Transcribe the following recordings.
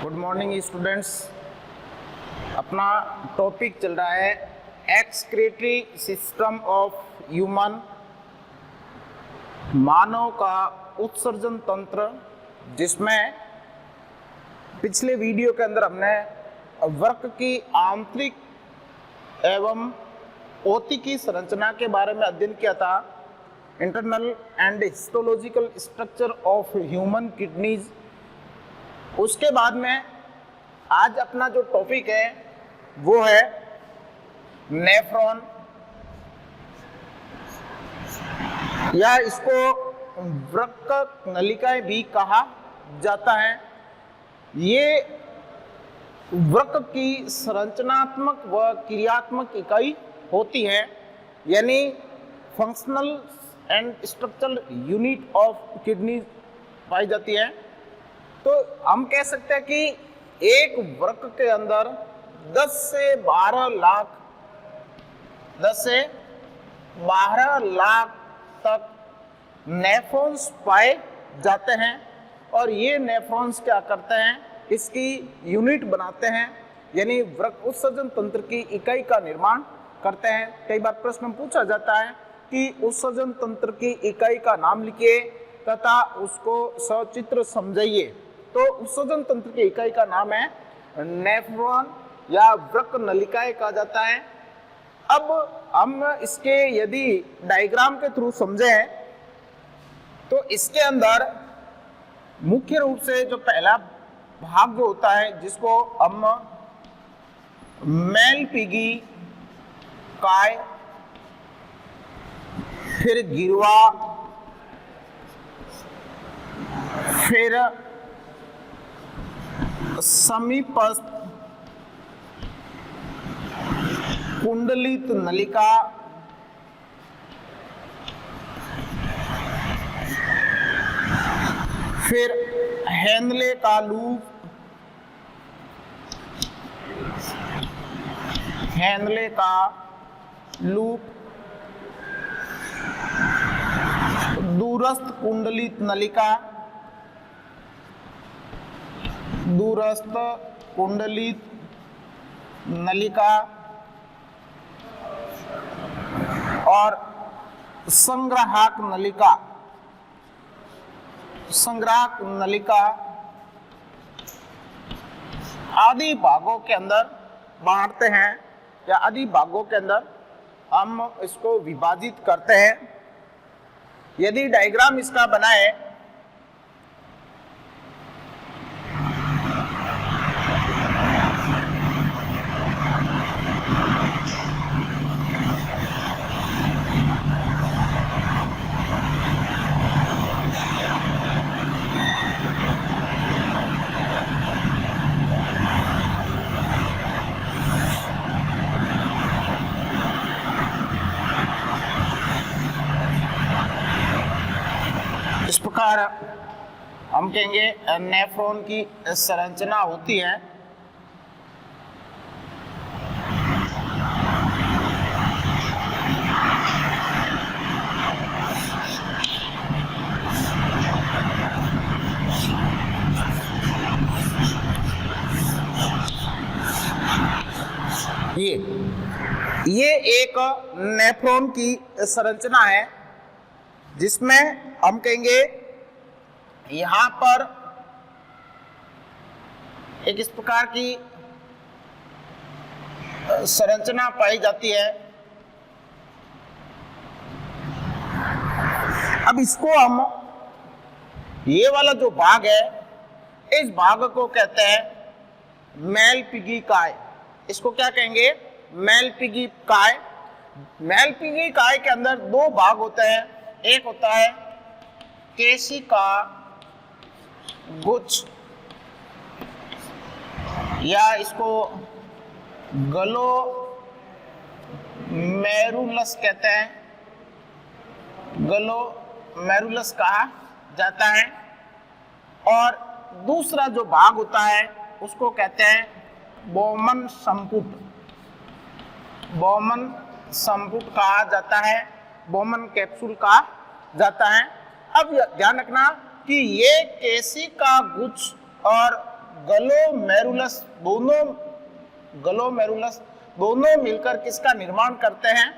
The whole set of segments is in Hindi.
Good morning students. अपना टॉपिक चल रहा है एक्सक्रीटरी सिस्टम ऑफ ह्यूमन, मानव का उत्सर्जन तंत्र, जिसमें पिछले वीडियो के अंदर हमने वृक्क की आंतरिक एवं औतिकी संरचना के बारे में अध्ययन किया था। Internal and histological structure of human kidneys. उसके बाद में आज अपना जो टॉपिक है वो है नेफ्रॉन, या इसको वृक्क नलिकाएं भी कहा जाता है। ये वृक्क की संरचनात्मक व क्रियात्मक इकाई होती है, यानी functional and structural unit of kidney पाई जाती है। तो हम कह सकते हैं कि एक वृक्क के अंदर 10 से 12 लाख तक नेफ्रॉन्स पाए जाते हैं, और ये नेफ्रॉन्स क्या करते हैं, इसकी यूनिट बनाते हैं, यानी वृक्क उत्सर्जन तंत्र की इकाई का निर्माण करते हैं। कई बार प्रश्न पूछा जाता है कि उत्सर्जन तंत्र की इकाई का नाम लिखिए तथा उसको सचित्र समझाइए। तो उत्सर्जन तंत्र की इकाई का नाम है नेफ्रॉन या वृक्क नलिकाएं कहा जाता है। अब हम इसके यदि डायग्राम के थ्रू समझें तो इसके अंदर मुख्य रूप से जो पहला भाग जो होता है, जिसको हम मेलपिगी काय, फिर गिरवा, फिर समीपस्थ कुंडलित नलिका, फिर हेनले का लूप, दूरस्थ कुंडलित नलिका, और संग्राहक नलिका आदि भागों के अंदर बांटते हैं, या आदि भागों के अंदर हम इसको विभाजित करते हैं। यदि डायग्राम इसका बनाए इस प्रकार, हम कहेंगे नेफ्रॉन की संरचना होती है। ये एक नेफ्रॉन की संरचना है, जिसमें हम कहेंगे यहां पर एक इस प्रकार की संरचना पाई जाती है। अब इसको हम, ये वाला जो भाग है, इस भाग को कहते हैं मेलपिगी काय। इसको क्या कहेंगे? मेलपिगी काय। मेलपिगी काय के अंदर दो भाग होते हैं। एक होता है केशिका गुच्छ, या इसको ग्लोमेरुलस कहते हैं, ग्लोमेरुलस कहा जाता है। और दूसरा जो भाग होता है उसको कहते हैं बोमन संपुट कहा जाता है, बोमन कैप्सूल कहा जाता है। अब ध्यान रखना कि ये केशिका गुच्छ और ग्लोमेरुलस दोनों मिलकर किसका निर्माण करते हैं?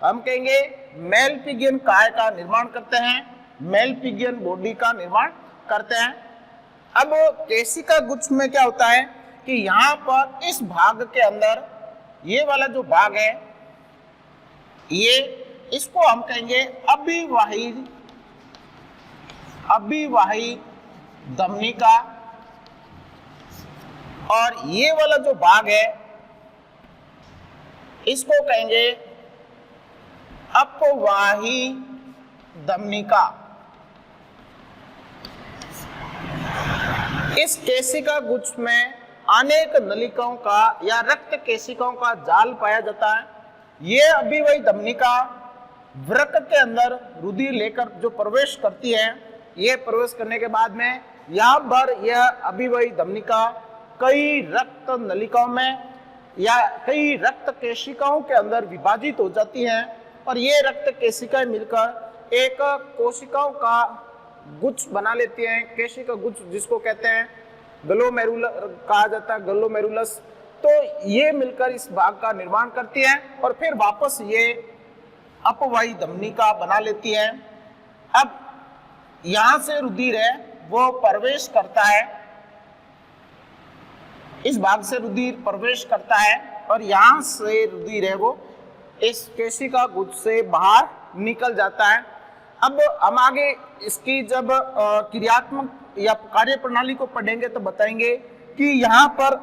हम कहेंगे मेलपिगियन काय का निर्माण करते हैं, मेलपिगियन बॉडी का निर्माण करते हैं। अब केशिका गुच्छ में क्या होता है कि यहाँ पर इस भाग के अंदर ये वाला जो भाग है, ये इसको हम कहेंगे अभिवाही धमनिका, और ये वाला जो भाग है इसको कहेंगे अपवाही धमनिका। इस केशिका गुच्छ में अनेक नलिकाओं का या रक्त केशिकाओं का जाल पाया जाता है। ये अभिवाही धमनिका वृक्क के अंदर रुधिर लेकर जो प्रवेश करती है, ये प्रवेश करने के बाद में यहाँ पर यह अभिवाही धमनिका कई रक्त नलिकाओं में या कई रक्त केशिकाओं के अंदर विभाजित हो जाती हैं, और ये रक्त केशिकाएं मिलकर एक कोशिकाओं का गुच्छ बना लेती हैं। केशिका गुच्छ जिसको कहते हैं ग्लोमेरुलर कहा जाता है, ग्लोमेरुलस। तो ये मिलकर इस भाग का निर्माण करती है और फिर वापस ये अपवाही धमनिका बना लेती है। अब यहां से रुधिर है वो प्रवेश करता है, इस भाग से रुधिर प्रवेश करता है और यहां से रुधिर है वो इस केशिका गुच्छ से बाहर निकल जाता है। अब हम आगे इसकी जब क्रियात्मक या कार्य प्रणाली को पढ़ेंगे तो बताएंगे कि यहाँ पर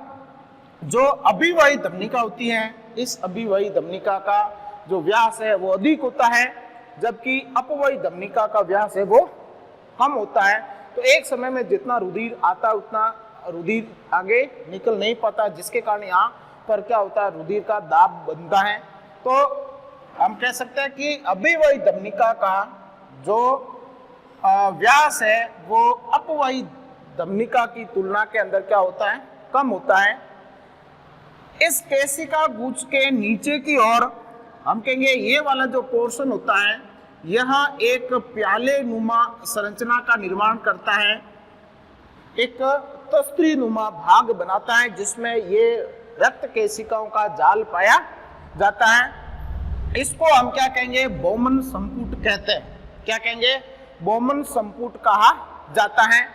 जो अभिवाही धमनिका होती है, इस अभिवाही धमनिका का जो व्यास है वो अधिक होता है, जबकि अपवाही धमनिका का व्यास है वो कम होता है। तो एक समय में जितना रुधिर आता है उतना रुधिर आगे निकल नहीं पाता, जिसके कारण यहाँ पर क्या होता है, रुधिर का दाब बनता है। तो हम कह सकते हैं कि अभिवाही धमनिका का जो व्यास है वो अपवाही धमनिका की तुलना के अंदर क्या होता है, कम होता है। इस केशिका गुच्छ के नीचे की ओर हम कहेंगे ये वाला जो पोर्शन होता है, यह एक प्याले नुमा संरचना का निर्माण करता है, एक तस्तरी नुमा भाग बनाता है जिसमें ये रक्त केशिकाओं का जाल पाया जाता है। इसको हम क्या कहेंगे, बोमन संपुट कहते हैं। क्या कहेंगे, बोमन संपुट कहा जाता है।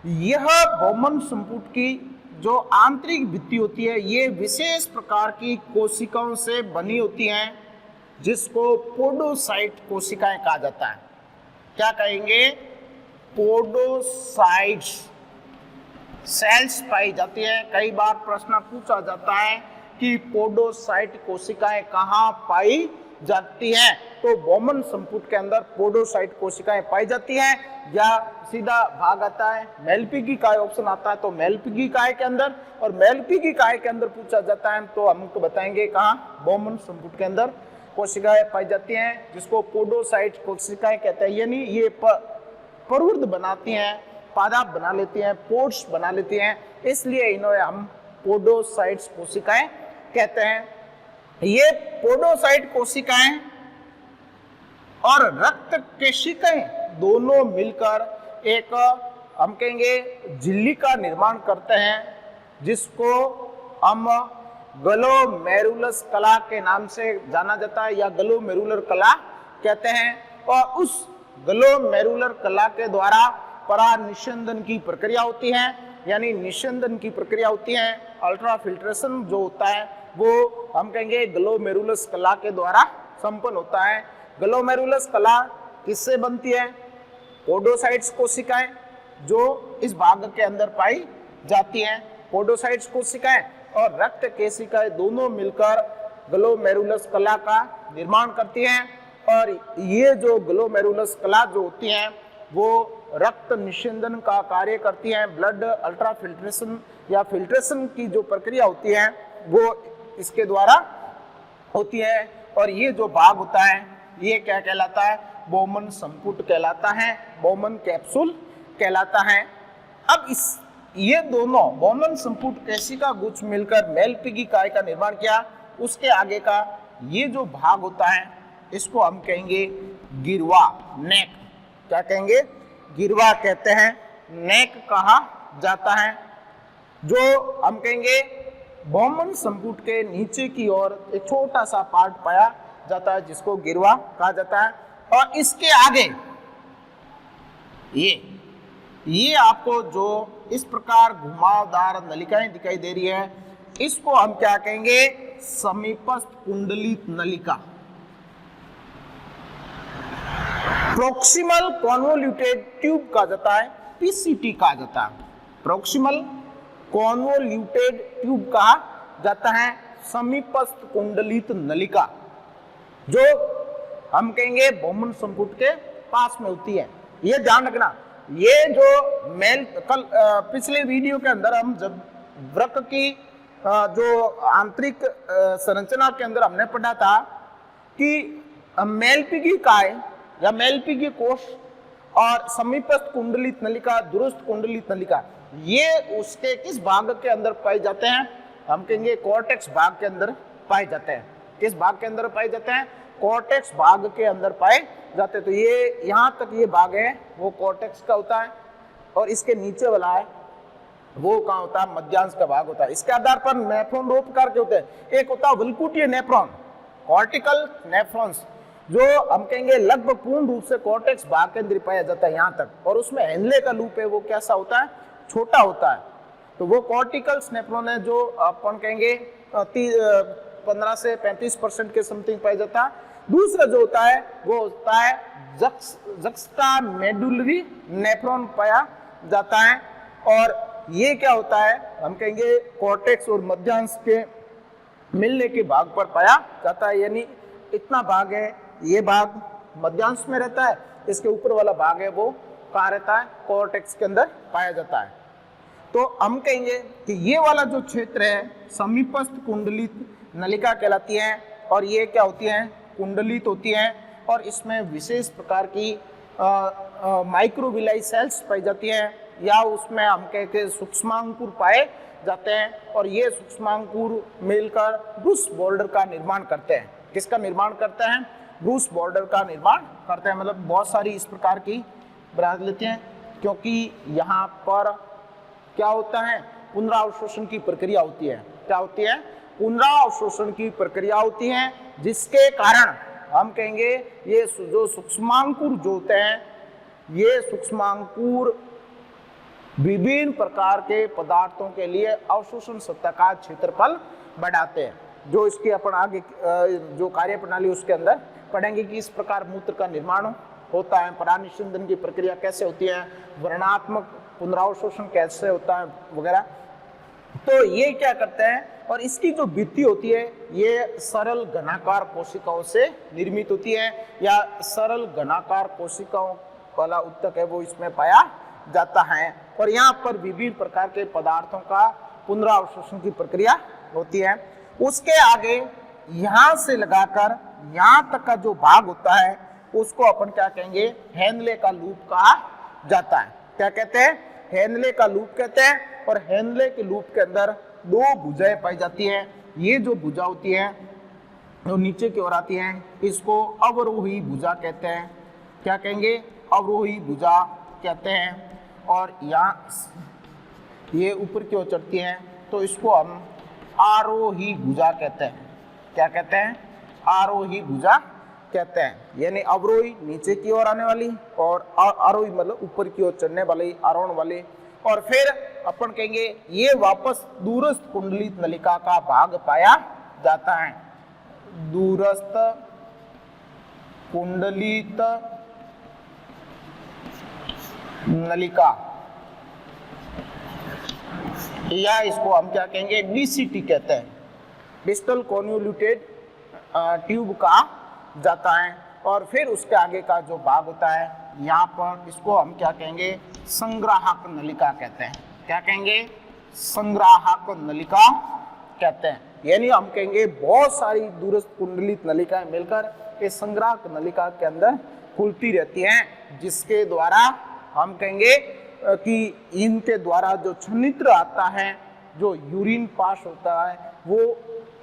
यह बोमन संपुट की जो आंतरिक भित्ति होती है, ये विशेष प्रकार की कोशिकाओं से बनी होती हैं, जिसको पोडोसाइट कोशिकाएं कहा जाता है। क्या कहेंगे, पोडोसाइट्स सेल्स पाई जाती है। कई बार प्रश्न पूछा जाता है कि पोडोसाइट कोशिकाएं कहाँ पाई जाती हैं, तो बोमन संपुट के अंदर पोडोसाइट कोशिकाएं पाई जाती हैं। या सीधा भाग आता है मेलपिगी काय, ऑप्शन आता है तो मेलपिगी काय के अंदर, और मेलपिगी काय के अंदर पूछा जाता है तो हमको बताएंगे कहाँ, बोमन संपुट के अंदर कोशिकाएं पाई जाती हैं, जिसको पोडोसाइट कोशिकाएं कहते हैं। यानी ये प्रवृत्त बनाती हैं, पादाप बना लेती हैं, पोर्स बना लेती हैं, इसलिए इन्हें हम पोडोसाइट्स कोशिकाएं कहते हैं। ये पोडोसाइट कोशिकाएं और रक्त केशिकाएं दोनों मिलकर एक हम कहेंगे झिल्ली का निर्माण करते हैं, जिसको हम ग्लोमेरुलस कला के नाम से जाना जाता है या ग्लोमेरुलर कला कहते हैं। और उस ग्लोमेरुलर कला के द्वारा परानिस्यंदन की प्रक्रिया होती है, यानी निस्यंदन की प्रक्रिया होती है। अल्ट्राफिल्ट्रेशन जो होता है वो हम कहेंगे ग्लोमेरुलस कला के द्वारा संपन्न होता है। ग्लोमेरुलस कला किससे बनती है, पोडोसाइट्स कोशिकाएं जो इस भाग के अंदर पाई जाती हैं। पोडोसाइट्स कोशिकाएं और रक्त केशिकाएं दोनों मिलकर ग्लोमेरुलस कला का निर्माण करती हैं, और ये जो ग्लोमेरुलस कला जो होती हैं वो रक्त निस्यंदन का कार्य करती हैं। ब्लड अल्ट्राफिल्ट्रेशन या फिल्ट्रेशन की जो प्रक्रिया होती है वो इसके द्वारा होती है। और ये जो भाग होता है ये क्या कहलाता है, बोमन संपुट कहलाता है, बोमन कैप्सूल कहलाता है। अब ये दोनों बोमन संपुट केशिका गुच्छ मिलकर मेलपिगी काय का निर्माण किया। उसके आगे का ये जो भाग होता है इसको हम कहेंगे गिरवा, नेक। क्या कहेंगे, गिरवा कहते हैं, नेक कहा जाता है। जो हम कहेंगे बौमन संपुट के नीचे की ओर एक छोटा सा पार्ट पाया जाता है जिसको गिरवा कहा जाता है। और इसके आगे ये आपको जो इस प्रकार घुमावदार नलिकाएं दिखाई दे रही है, इसको हम क्या कहेंगे, समीपस्थ कुंडलित नलिका, प्रोक्सिमल कॉन्वोल्यूटेड ट्यूब कहा जाता है, पीसीटी कहा जाता है। प्रोक्सिमल कॉन्वोल्यूटेड ट्यूब कहा जाता है समीपस्थ कुंडलित नलिका, जो हम कहेंगे बौमन संपुट के पास में होती है। ये ध्यान रखना, ये जो पिछले वीडियो के अंदर हम जब वृक्क की जो आंतरिक संरचना के अंदर हमने पढ़ा था कि मेलपीगी काय या मेलपीगी कोश और समीपस्थ कुंडलित नलिका, दूरस्थ कुंडलित नलिका, ये उसके किस भाग के अंदर पाए जाते हैं, हम कहेंगे कॉर्टेक्स भाग के अंदर पाए जाते हैं। किस भाग के अंदर पाए जाते हैं, कॉर्टेक्स भाग के अंदर पाए जाते हैं। तो ये यहाँ तक ये भाग है वो कॉर्टेक्स का होता है, और इसके नीचे वाला है वो कहाँ होता है, मध्यांश का भाग होता है। इसके आधार पर नेफ्रॉन दो प्रकार के होते हैं, एक होता है वल्कुटीय नेफ्रॉन, कॉर्टिकल नेफ्रॉन्स, जो हम कहेंगे लगभग पूर्ण रूप से कॉर्टेक्स भाग के अंदर पाया जाता है यहाँ तक, और उसमें हेनले का लूप है वो कैसा होता है, छोटा होता है। तो वो कॉर्टिकल नेफ्रॉन है जो अपन कहेंगे 15 से 35% के समथिंग पाया जाता है। दूसरा जो होता है वो होता है जक्स्टा मेडुलरी नेफ्रॉन पाया जाता है, और ये क्या होता है, हम कहेंगे कॉर्टेक्स और मध्यांश के मिलने के भाग पर पाया जाता है। यानी इतना भाग है, ये भाग मध्यांश में रहता है, इसके ऊपर वाला भाग है वो कहाँ रहता है, कॉर्टेक्स के अंदर पाया जाता है। तो हम कहेंगे कि ये वाला जो क्षेत्र है समीपस्थ कुंडलित नलिका कहलाती है, और ये क्या होती है, कुंडलित होती है, और इसमें विशेष प्रकार की माइक्रोविलाई सेल्स पाई जाती हैं, या उसमें हम कहते सूक्ष्मांकुर पाए जाते हैं, और ये सूक्ष्मांकुर मिलकर ब्रूस बॉर्डर का निर्माण करते हैं। किसका निर्माण करते हैं, ब्रूस बॉर्डर का निर्माण करते हैं। मतलब बहुत सारी इस प्रकार की बना लेते हैं, क्योंकि यहाँ पर क्या होता है, पुनरावशोषण की प्रक्रिया होती है। क्या होती है, पुनरावशोषण की प्रक्रिया होती है, जिसके कारण हम कहेंगे ये जो सूक्ष्मांकुर जो होते हैं, ये सूक्ष्मांकुर विभिन्न प्रकार के पदार्थों के लिए अवशोषण सत्ता का क्षेत्रफल बढ़ाते हैं। जो इसकी अपन आगे जो कार्य प्रणाली उसके अंदर पढ़ेंगे कि इस प्रकार मूत्र का निर्माण होता है, परानिषंदन की प्रक्रिया कैसे होती है, वर्णात्मक पुनरावशोषण कैसे होता है वगैरह। तो ये क्या करते हैं, और इसकी जो भित्ति होती है ये सरल घनाकार कोशिकाओं से निर्मित होती है, या सरल घनाकार कोशिकाओं वाला उत्तक है वो इसमें पाया जाता है, और यहाँ पर विभिन्न प्रकार के पदार्थों का पुनरावशोषण की प्रक्रिया होती है। उसके आगे यहाँ से लगाकर यहाँ तक का जो भाग होता है उसको अपन क्या कहेंगे, हेनले का लूप कहा जाता है। क्या कहते हैं, हेनले का लूप कहते हैं। और हेनले के लूप के अंदर दो भुजाएं पाई जाती हैं। ये जो भुजा होती है जो नीचे की ओर आती है, इसको अवरोही भुजा कहते हैं। क्या कहेंगे, अवरोही भुजा कहते हैं। और यहाँ ये ऊपर की ओर चढ़ती है तो इसको हम आरोही भुजा कहते हैं। क्या कहते हैं, आरोही भुजा कहते हैं। यानी अवरोही नीचे की ओर आने वाली, और आरोही मतलब ऊपर की ओर चढ़ने वाली, आरोहण वाली। और फिर अपन कहेंगे ये वापस दूरस्थ कुंडलित नलिका का भाग पाया जाता है। दूरस्थ कुंडलित नलिका, या इसको हम क्या कहेंगे, डीसीटी कहते हैं, डिस्टल कॉन्वोल्यूटेड ट्यूब कहा जाता है। और फिर उसके आगे का जो भाग होता है यहाँ पर, इसको हम क्या कहेंगे, संग्राहक नलिका कहते हैं। क्या कहेंगे, संग्राहक नलिका कहते हैं। यानी हम कहेंगे बहुत सारी दूरस्थ कुंडलित नलिकाएं मिलकर इस संग्राहक नलिका के अंदर खुलती रहती हैं, जिसके द्वारा हम कहेंगे कि इनके द्वारा जो छनित्र आता है, जो यूरिन पास होता है, वो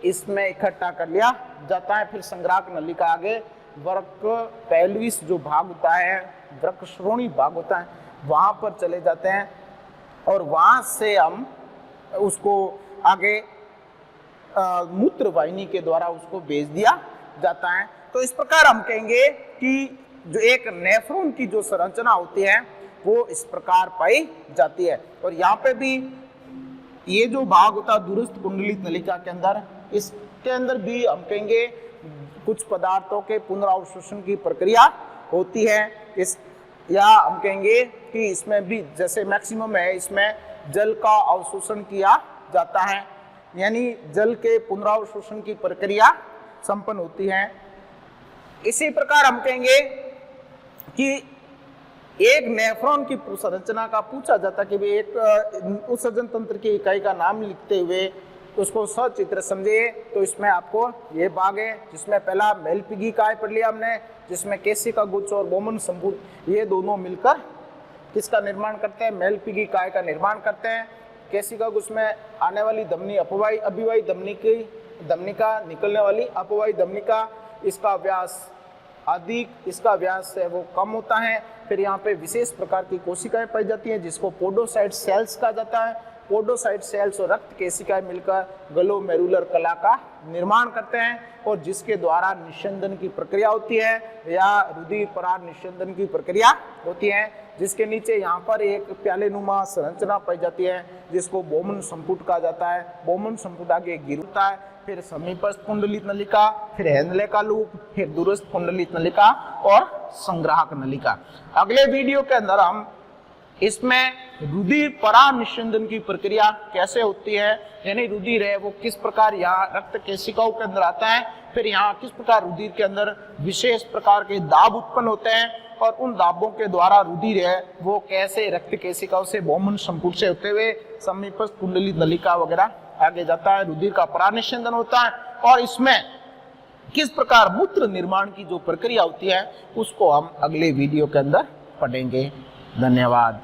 इसमें इकट्ठा कर लिया जाता है। फिर संग्राहक नलिका आगे वृक्क पेल्विस जो भाग होता है, वृक्क श्रोणी भाग होता है, वहाँ पर चले जाते हैं, और वहाँ से हम उसको आगे मूत्र वाहिनी के द्वारा उसको भेज दिया जाता है। तो इस प्रकार हम कहेंगे कि जो एक नेफ्रॉन की जो संरचना होती है वो इस प्रकार पाई जाती है। और यहाँ पे भी ये जो भाग होता है दूरस्थ कुंडलित नलिका के अंदर, इसके अंदर भी हम कहेंगे कुछ पदार्थों के पुनरावशोषण की प्रक्रिया होती है। इस या हम कहेंगे कि इसमें भी जैसे मैक्सिमम है, इसमें जल का अवशोषण किया जाता है, यानी जल के पुनरावशोषण की प्रक्रिया संपन्न होती है। इसी प्रकार हम कहेंगे कि एक नेफ्रॉन की संरचना का पूछा जाता कि एक उत्सर्जन तंत्र की इकाई का नाम लिखते हुए उसको सचित्र समझिए। तो इसमें आपको ये भाग है जिसमें पहला मेलपिगी काय पढ़ लिया हमने, जिसमें केशिका गुच्छ और बोमन संपुट ये दोनों मिलकर किसका निर्माण करते हैं, मेलपिगी काय का निर्माण करते हैं। केशिका गुच्छ में आने वाली धमनी अपवाही अभिवाही धमनी का निकलने वाली अपवाही धमनी का इसका व्यास अधिक, इसका व्यास है वो कम होता है। फिर यहाँ पे विशेष प्रकार की कोशिकाएं पाई जाती हैं जिसको पोडोसाइट सेल्स कहा जाता है। पोडोसाइट सेल्स और रक्त केशिकाएं मिलकर ग्लोमेरुलर कला का निर्माण करते हैं और जिसके द्वारा निस्यंदन की प्रक्रिया होती है या रुधिर पराग निस्यंदन की प्रक्रिया होती है, जिसके नीचे यहाँ पर एक प्यालेनुमा संरचना पाई जाती है जिसको बोमन संपुट कहा जाता है। बोमन संपुट आगे गिरता है, फिर समीपस्थ कुंडलित नलिका, फिर हेनले का लूप, फिर दूरस्थ कुंडलित नलिका और संग्राहक नलिका। अगले वीडियो के अंदर हम इसमें रुधिर पराग निस्यंदन की प्रक्रिया कैसे होती है, यानी रुधिर है वो किस प्रकार यहाँ रक्त केशिकाओं के अंदर आता है, फिर यहाँ किस प्रकार रुधिर के अंदर विशेष प्रकार के दाब उत्पन्न होते हैं और उन दाबों के द्वारा रुधिर है वो कैसे रक्त केशिकाओं से बोमन संपुट से होते हुए समीपस्थ कुंडलित नलिका वगैरह आगे जाता है, रुधिर का पराग निस्यंदन होता है। और इसमें किस प्रकार मूत्र निर्माण की जो प्रक्रिया होती है उसको हम अगले वीडियो के अंदर पढ़ेंगे। धन्यवाद।